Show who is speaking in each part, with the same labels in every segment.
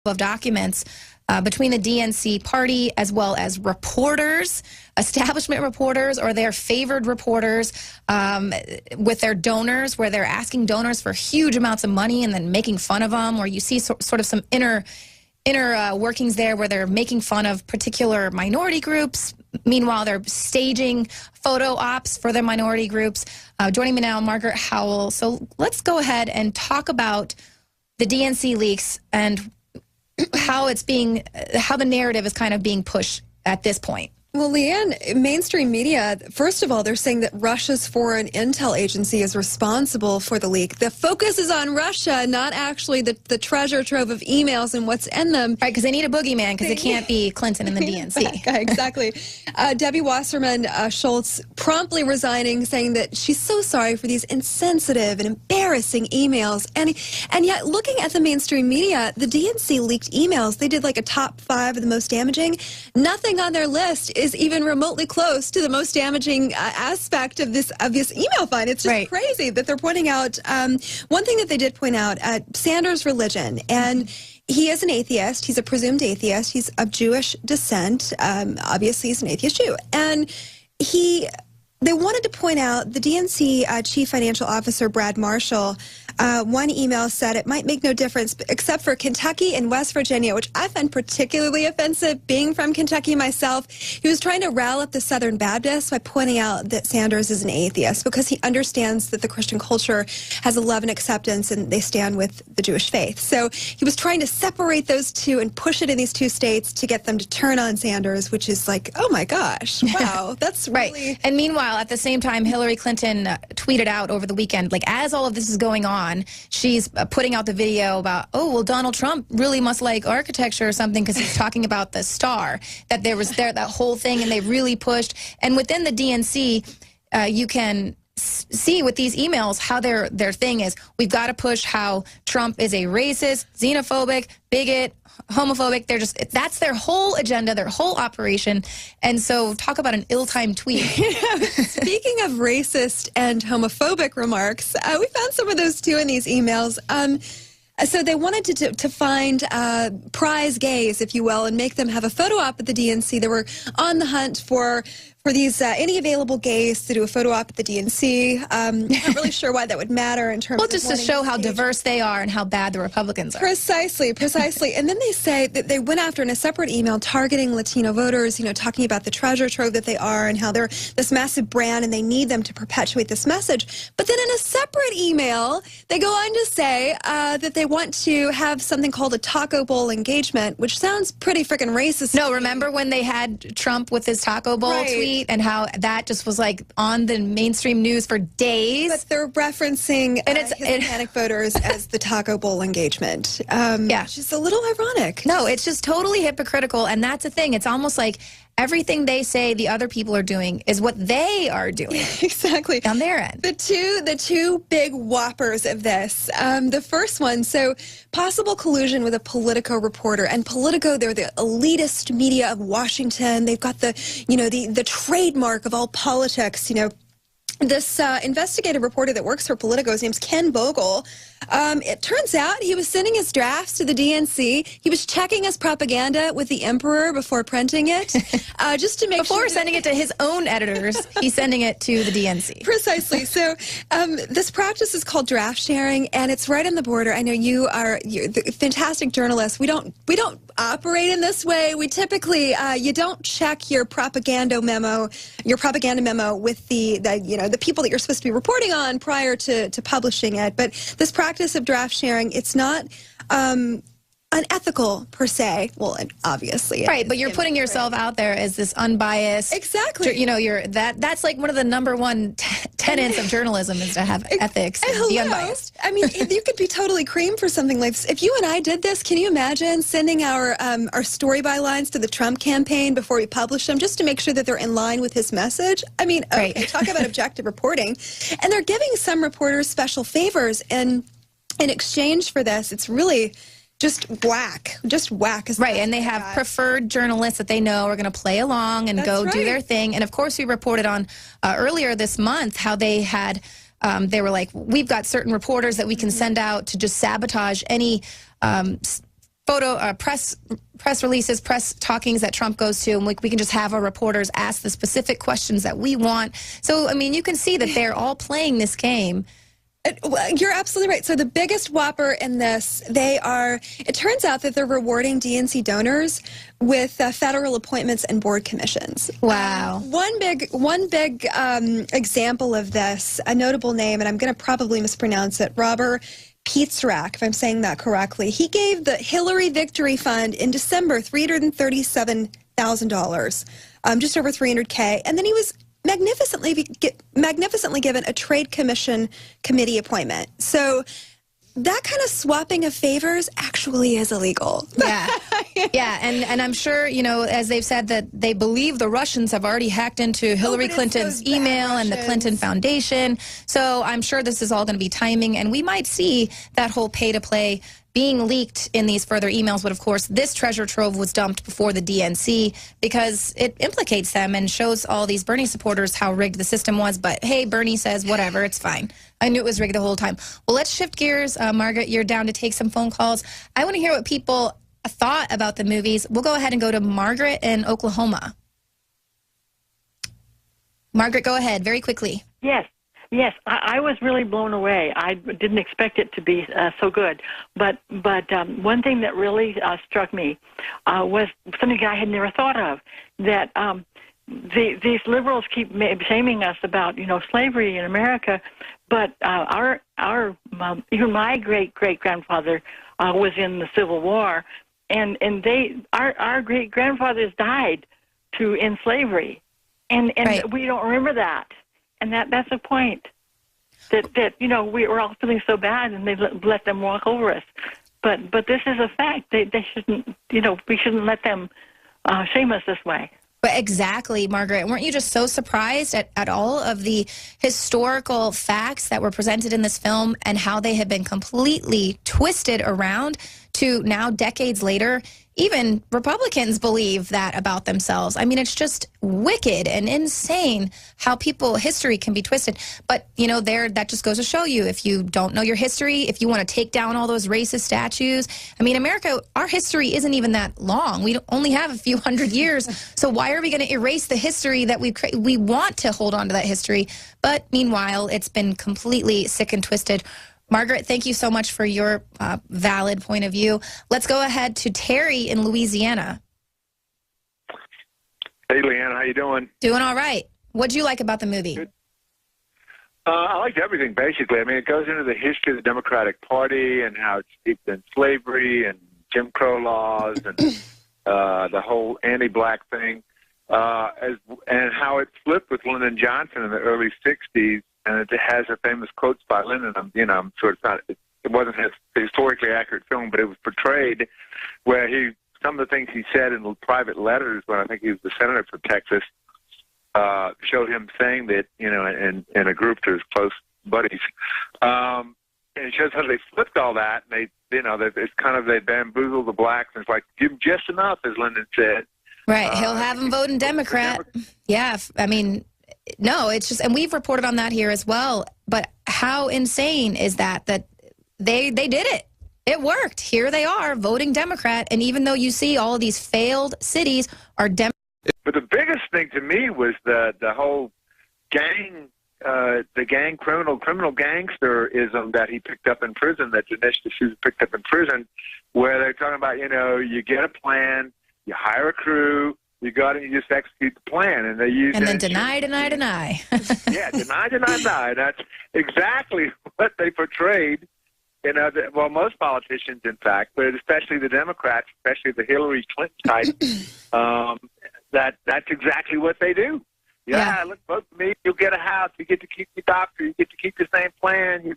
Speaker 1: of documents between the DNC party as well as reporters, establishment reporters or their favored reporters with their donors, where they're asking donors for huge amounts of money and then making fun of them, or you see sort of some inner workings there where they're making fun of particular minority groups. Meanwhile, they're staging photo ops for their minority groups. Joining me now, Margaret Howell. So let's go ahead and talk about the DNC leaks and how the narrative is kind of being pushed at this point.
Speaker 2: Well, Leanne, mainstream media, first of all, they're saying that Russia's foreign intel agency is responsible for the leak. The focus is on Russia, not actually the treasure trove of emails and what's in them.
Speaker 1: Right, because they need a boogeyman, because it can't be Clinton and the DNC.
Speaker 2: Exactly. Debbie Wasserman Schultz promptly resigning, saying that she's so sorry for these insensitive and embarrassing emails. And yet, looking at the mainstream media, the DNC leaked emails. They did like a top 5 of the most damaging. Nothing on their list is even remotely close to the most damaging aspect of this email find. It's just crazy that they're pointing out. One thing that they did point out, Sanders' religion, and he is an atheist. He's a presumed atheist. He's of Jewish descent. Obviously, he's an atheist Jew. And they wanted to point out the DNC chief financial officer, Brad Marshall, one email said it might make no difference except for Kentucky and West Virginia, which I find particularly offensive, being from Kentucky myself. He was trying to rile up the Southern Baptists by pointing out that Sanders is an atheist because he understands that the Christian culture has a love and acceptance and they stand with the Jewish faith. So he was trying to separate those two and push it in these two states to get them to turn on Sanders, which is like, oh my gosh, wow, that's really...
Speaker 1: And meanwhile, at the same time, Hillary Clinton tweeted out over the weekend, like as all of this is going on, she's putting out the video about, oh, well, Donald Trump really must like architecture or something because he's talking about the star, that there was that whole thing, and they really pushed. And within the DNC, you can see with these emails how their thing is, we've got to push how Trump is a racist, xenophobic, bigot, homophobic. That's their whole agenda, their whole operation. And so talk about an ill-timed tweet.
Speaker 2: Speaking of racist and homophobic remarks, we found some of those too in these emails. So they wanted to find prize gays, if you will, and make them have a photo op at the DNC. They were on the hunt for these any available gays to do a photo op at the DNC. Not really sure why that would matter in terms
Speaker 1: well,
Speaker 2: of...
Speaker 1: just to show how diverse they are and how bad the Republicans are.
Speaker 2: Precisely. And then they say that they went after in a separate email targeting Latino voters, talking about the treasure trove that they are and how they're this massive brand and they need them to perpetuate this message. But then in a separate email, they go on to say that they want to have something called a Taco Bowl engagement, which sounds pretty freaking racist.
Speaker 1: No, remember when they had Trump with his Taco Bowl tweet? And how that just was like on the mainstream news for days.
Speaker 2: But they're referencing Hispanic voters as the Taco Bowl engagement.
Speaker 1: Yeah.
Speaker 2: Which is a little ironic.
Speaker 1: No, it's just totally hypocritical. And that's the thing. It's almost like everything they say the other people are doing is what they are doing.
Speaker 2: Exactly.
Speaker 1: On their end.
Speaker 2: The two big whoppers of this. The first one, so possible collusion with a Politico reporter. And Politico, they're the elitist media of Washington. They've got the trademark of all politics, This investigative reporter that works for Politico, his name's Ken Vogel. It turns out he was sending his drafts to the DNC. He was checking his propaganda with the Emperor before printing it, just to make
Speaker 1: before sending it to his own editors, he's sending it to the DNC.
Speaker 2: Precisely. So this practice is called draft sharing, and it's right on the border. I know you're the fantastic journalist. We don't operate in this way. We typically you don't check your propaganda memo with the people that you're supposed to be reporting on prior to publishing it. But this practice of draft sharing, it's not unethical per se. Well, obviously,
Speaker 1: right. But you're putting yourself out there as this unbiased.
Speaker 2: Exactly.
Speaker 1: That's like one of the #1 tenets of journalism is to have ethics and be unbiased.
Speaker 2: I mean, you could be totally cream for something like this. If you and I did this, can you imagine sending our story bylines to the Trump campaign before we publish them, just to make sure that they're in line with his message? I mean, talk about objective reporting. And they're giving some reporters special favors, and in exchange for this, it's really just whack.
Speaker 1: Right, and they have preferred journalists that they know are going to play along and do their thing. And of course, we reported on earlier this month how they had, they were like, we've got certain reporters that we can send out to just sabotage any press releases, press talkings that Trump goes to, and we can just have our reporters ask the specific questions that we want. So, I mean, you can see that they're all playing this game.
Speaker 2: You're absolutely right. So the biggest whopper in this, it turns out that they're rewarding DNC donors with federal appointments and board commissions.
Speaker 1: Wow.
Speaker 2: One big example of this, a notable name, and I'm going to probably mispronounce it, Robert Pietrzak, if I'm saying that correctly. He gave the Hillary Victory Fund in December $337,000, just over $300K, and then he was magnificently given a trade commission committee appointment. So that kind of swapping of favors actually is illegal.
Speaker 1: Yeah, yeah, and I'm sure, you know, as they've said, that they believe the Russians have already hacked into Hillary Clinton's email and the Clinton Foundation. So I'm sure this is all going to be timing, and we might see that whole pay-to-play being leaked in these further emails. But of course, this treasure trove was dumped before the DNC because it implicates them and shows all these Bernie supporters how rigged the system was. But hey, Bernie says, whatever, it's fine. I knew it was rigged the whole time. Well, let's shift gears. Margaret, you're down to take some phone calls. I want to hear what people thought about the movies. We'll go ahead and go to Margaret in Oklahoma. Margaret, go ahead very quickly.
Speaker 3: Yes, I was really blown away. I didn't expect it to be so good. But one thing that really struck me was something I had never thought of, that these liberals keep shaming us about, you know, slavery in America, but even my great-great-grandfather was in the Civil War, and our great-grandfathers died to end slavery, and
Speaker 1: right.
Speaker 3: We don't remember that. And that's the point, that you know, we're all feeling so bad, and they let them walk over us. But this is a fact. They shouldn't, you know, we shouldn't let them shame us this way.
Speaker 1: But exactly, Margaret. Weren't you just so surprised at all of the historical facts that were presented in this film and how they have been completely twisted around to now, decades later, even Republicans believe that about themselves. I mean, it's just wicked and insane how history can be twisted. But, you know, that just goes to show you, if you don't know your history, if you want to take down all those racist statues. I mean, America, our history isn't even that long. We only have a few hundred years. So why are we going to erase the history that we want to hold on to that history? But meanwhile, it's been completely sick and twisted. Margaret, thank you so much for your valid point of view. Let's go ahead to Terry in Louisiana.
Speaker 4: Hey, Leanne, how you doing?
Speaker 1: Doing all right. What'd you like about the movie?
Speaker 4: Good. I liked everything, basically. I mean, it goes into the history of the Democratic Party and how it's steeped in slavery and Jim Crow laws and the whole anti-black thing, and how it flipped with Lyndon Johnson in the early 60s. And it has a famous quotes by Lyndon. I'm sort of not, it wasn't a historically accurate film, but it was portrayed where some of the things he said in private letters when I think he was the senator for Texas, showed him saying that, you know, in a group to his close buddies. And it shows how they flipped all that. And it's kind of, they bamboozled the blacks. And it's like, give them just enough, as Lyndon said.
Speaker 1: Right. He'll have them voting Democrat. Yeah. I mean, no, it's just, and we've reported on that here as well. But how insane is that they did it? It worked. Here they are voting Democrat. And even though you see all of these failed cities are Democrat.
Speaker 4: But the biggest thing to me was the whole gang, criminal gangsterism that he picked up in prison, that Dinesh D'Souza picked up in prison, where they're talking about, you know, you get a plan, you hire a crew, you got it, you just execute the plan. And they use
Speaker 1: and then deny.
Speaker 4: Yeah, deny. That's exactly what they portrayed. You know, well, most politicians, in fact, but especially the Democrats, especially the Hillary Clinton type, that's exactly what they do. Yeah, look, vote for me. You'll get a house. You get to keep your doctor. You get to keep the same plan.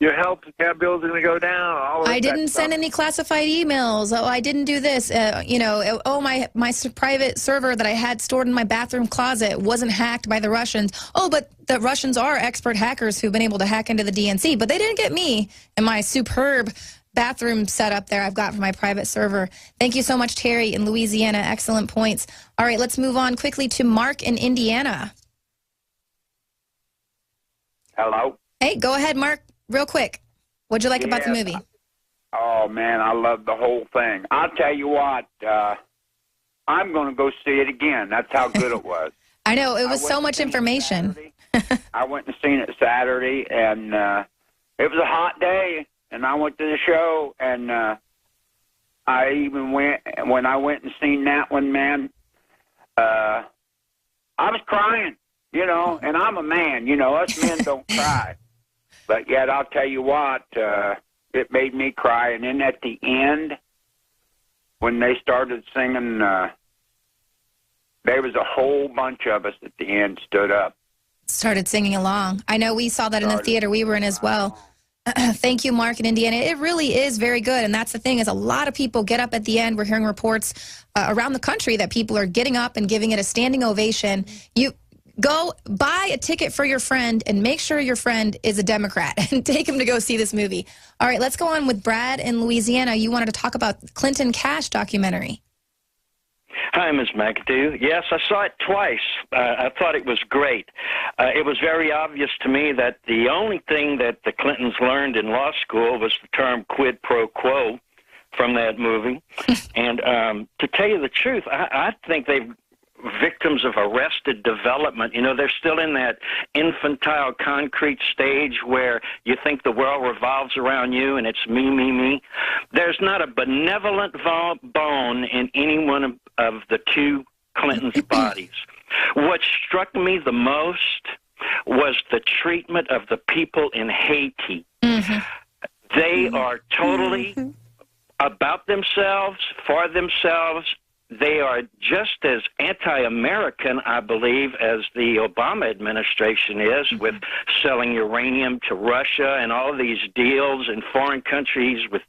Speaker 4: Your health care bills are going to go down.
Speaker 1: I didn't send any classified emails. Oh, I didn't do this. My private server that I had stored in my bathroom closet wasn't hacked by the Russians. Oh, but the Russians are expert hackers who've been able to hack into the DNC, but they didn't get me and my superb bathroom setup there I've got for my private server. Thank you so much, Terry in Louisiana. Excellent points. All right, let's move on quickly to Mark in Indiana.
Speaker 5: Hello.
Speaker 1: Hey, go ahead, Mark, real quick. What'd you like about the movie?
Speaker 5: Oh, man, I love the whole thing. I'll tell you what, I'm going to go see it again. That's how good it was.
Speaker 1: I know, it was so much information.
Speaker 5: I went and seen it Saturday, and it was a hot day, and I went to the show, and I even went, when I went and seen that one, man, I was crying, you know, and I'm a man, you know, us men don't cry. But yet, I'll tell you what, it made me cry. And then at the end, when they started singing, there was a whole bunch of us at the end stood up.
Speaker 1: Started singing along. I know we saw that in the theater we were in as well. Thank you, Mark, in Indiana. It really is very good, and that's the thing, is a lot of people get up at the end. We're hearing reports around the country that people are getting up and giving it a standing ovation. You go buy a ticket for your friend and make sure your friend is a Democrat and take him to go see this movie. All right, let's go on with Brad in Louisiana. You wanted to talk about Clinton Cash documentary.
Speaker 6: Hi, Ms. McAdoo. Yes, I saw it twice. I thought it was great. It was very obvious to me that the only thing that the Clintons learned in law school was the term quid pro quo from that movie. And to tell you the truth, I think they've victims of arrested development. You know, they're still in that infantile concrete stage where you think the world revolves around you and it's me, me, me. There's not a benevolent bone in any one of the two Clintons' bodies. What struck me the most was the treatment of the people in Haiti. They are totally about themselves, for themselves. They are just as anti-American, I believe, as the Obama administration is, with selling uranium to Russia and all these deals in foreign countries with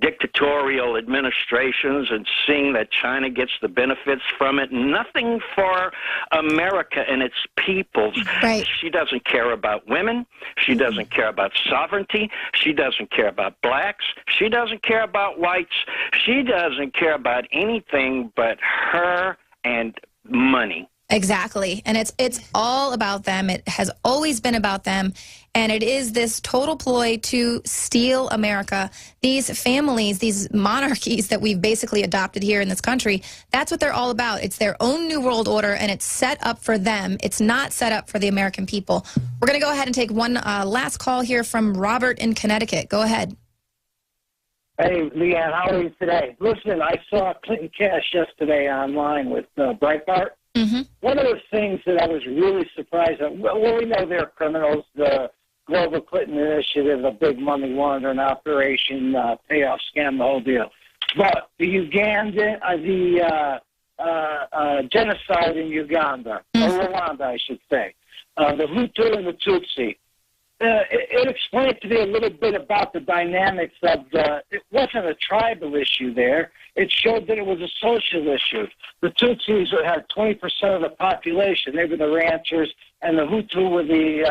Speaker 6: dictatorial administrations, and seeing that China gets the benefits from it. Nothing for America and its peoples.
Speaker 1: Right.
Speaker 6: She doesn't care about women. She doesn't care about sovereignty. She doesn't care about blacks. She doesn't care about whites. She doesn't care about anything but her and money.
Speaker 1: Exactly. And it's all about them. It has always been about them. And it is this total ploy to steal America. These families, these monarchies that we've basically adopted here in this country, that's what they're all about. It's their own new world order, and it's set up for them. It's not set up for the American people. We're going to go ahead and take one last call here from Robert in Connecticut. Go ahead.
Speaker 7: Hey, Leanne, how are you today? Listen, I saw Clinton Cash yesterday online with Breitbart. One of the things that I was really surprised at, well, we know they're criminals, the Global Clinton Initiative, a big money laundering operation, payoff scam, the whole deal. But the Ugandan, genocide in Uganda, or Rwanda, I should say, the Hutu and the Tutsi. It explained to me a little bit about the dynamics of it wasn't a tribal issue there. It showed that it was a social issue. The Tutsis had 20% of the population. They were the ranchers, and the Hutu were the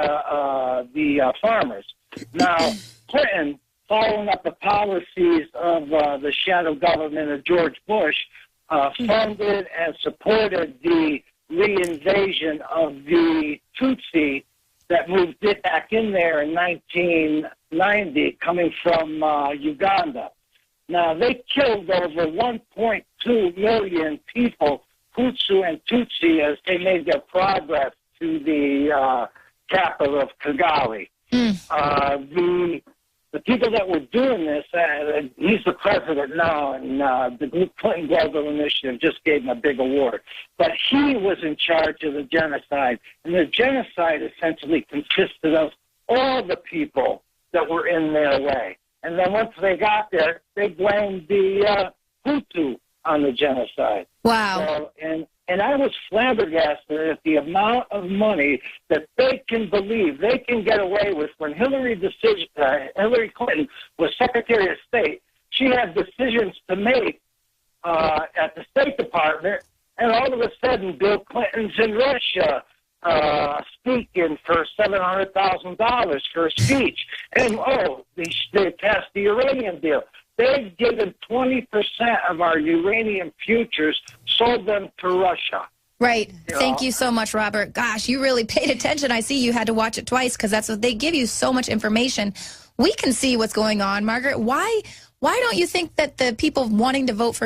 Speaker 7: farmers. Now, Clinton, following up the policies of the shadow government of George Bush, funded and supported the reinvasion of the Tutsi that moved it back in there in 1990, coming from Uganda. Now, they killed over 1.2 million people, Hutu and Tutsi, as they made their progress to the capital of Kigali. The people that were doing this, he's the president now, and the Clinton Global Initiative just gave him a big award. But he was in charge of the genocide, and the genocide essentially consisted of all the people that were in their way. And then once they got there, they blamed the Hutu on the genocide.
Speaker 1: Wow.
Speaker 7: So, and I was flabbergasted at the amount of money that they can believe they can get away with. When Hillary Clinton was Secretary of State, she had decisions to make at the State Department, and all of a sudden Bill Clinton's in Russia speaking for $700,000 for a speech. And, they passed the uranium deal. They've given 20% of our uranium futures, sold them to Russia.
Speaker 1: Right. Thank you so much, Robert. Gosh, you really paid attention. I see you had to watch it twice because that's what they give you so much information. We can see what's going on. Margaret, why Why don't you think that the people wanting to vote for